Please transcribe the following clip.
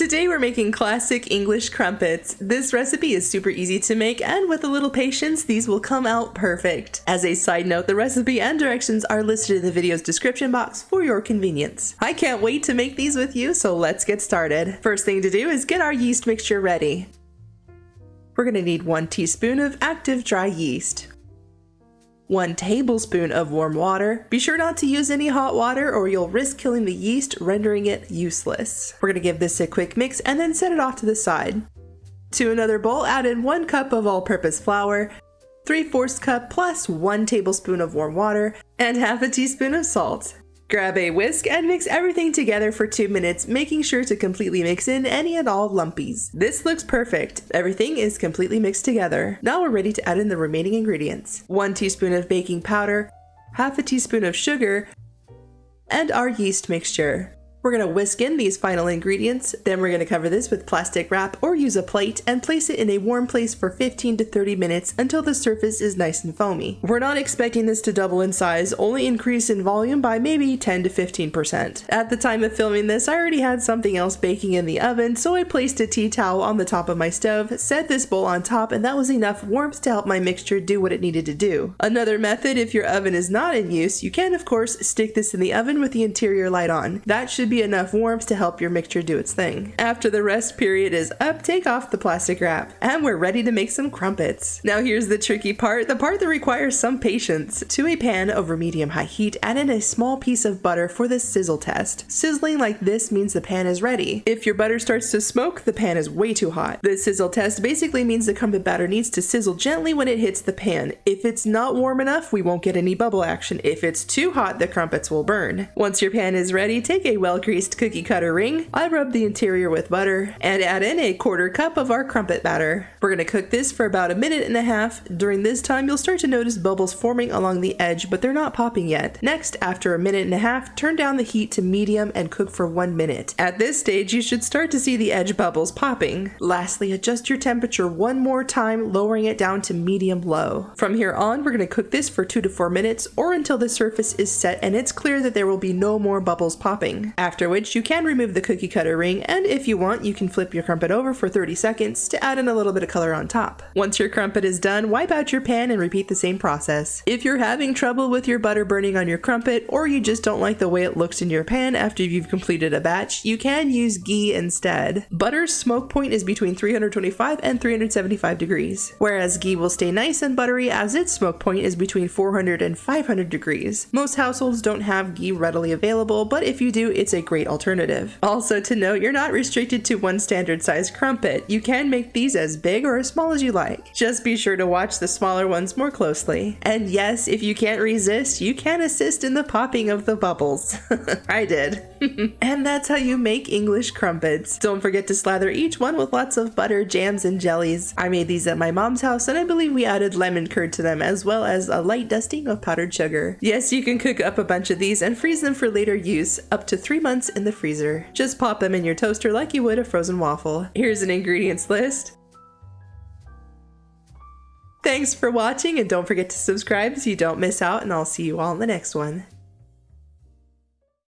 Today we're making classic English crumpets. This recipe is super easy to make, and with a little patience, these will come out perfect. As a side note, the recipe and directions are listed in the video's description box for your convenience. I can't wait to make these with you, so let's get started. First thing to do is get our yeast mixture ready. We're going to need 1 teaspoon of active dry yeast, 1 tablespoon of warm water. Be sure not to use any hot water or you'll risk killing the yeast, rendering it useless. We're going to give this a quick mix and then set it off to the side. To another bowl, add in 1 cup of all-purpose flour, 3/4 cup plus 1 tablespoon of warm water, and half a teaspoon of salt. Grab a whisk and mix everything together for 2 minutes, making sure to completely mix in any and all lumpies. This looks perfect. Everything is completely mixed together. Now we're ready to add in the remaining ingredients. 1 teaspoon of baking powder, half a teaspoon of sugar, and our yeast mixture. We're going to whisk in these final ingredients, then we're going to cover this with plastic wrap or use a plate and place it in a warm place for 15 to 30 minutes until the surface is nice and foamy. We're not expecting this to double in size, only increase in volume by maybe 10 to 15%. At the time of filming this, I already had something else baking in the oven, so I placed a tea towel on the top of my stove, set this bowl on top, and that was enough warmth to help my mixture do what it needed to do. Another method, if your oven is not in use, you can of course stick this in the oven with the interior light on. That should be enough warmth to help your mixture do its thing. After the rest period is up, take off the plastic wrap, and we're ready to make some crumpets. Now here's the tricky part, the part that requires some patience. To a pan over medium-high heat, add in a small piece of butter for the sizzle test. Sizzling like this means the pan is ready. If your butter starts to smoke, the pan is way too hot. The sizzle test basically means the crumpet batter needs to sizzle gently when it hits the pan. If it's not warm enough, we won't get any bubble action. If it's too hot, the crumpets will burn. Once your pan is ready, take a well-greased cookie cutter ring. I rub the interior with butter and add in a 1/4 cup of our crumpet batter. We're going to cook this for about 1.5 minutes. During this time, you'll start to notice bubbles forming along the edge, but they're not popping yet. Next, after 1.5 minutes, turn down the heat to medium and cook for 1 minute. At this stage, you should start to see the edge bubbles popping. Lastly, adjust your temperature one more time, lowering it down to medium-low. From here on, we're going to cook this for 2 to 4 minutes or until the surface is set and it's clear that there will be no more bubbles popping. After which, you can remove the cookie cutter ring, and if you want, you can flip your crumpet over for 30 seconds to add in a little bit of color on top. Once your crumpet is done, wipe out your pan and repeat the same process. If you're having trouble with your butter burning on your crumpet, or you just don't like the way it looks in your pan after you've completed a batch, you can use ghee instead. Butter's smoke point is between 325 and 375 degrees, whereas ghee will stay nice and buttery as its smoke point is between 400 and 500 degrees. Most households don't have ghee readily available, but if you do, it's a great alternative. Also to note, you're not restricted to one standard size crumpet. You can make these as big or as small as you like. Just be sure to watch the smaller ones more closely. And yes, if you can't resist, you can assist in the popping of the bubbles. I did. And that's how you make English crumpets. Don't forget to slather each one with lots of butter, jams, and jellies. I made these at my mom's house and I believe we added lemon curd to them as well as a light dusting of powdered sugar. Yes, you can cook up a bunch of these and freeze them for later use, up to 3 months in the freezer. Just pop them in your toaster like you would a frozen waffle. Here's an ingredients list. Thanks for watching, and don't forget to subscribe so you don't miss out, and I'll see you all in the next one.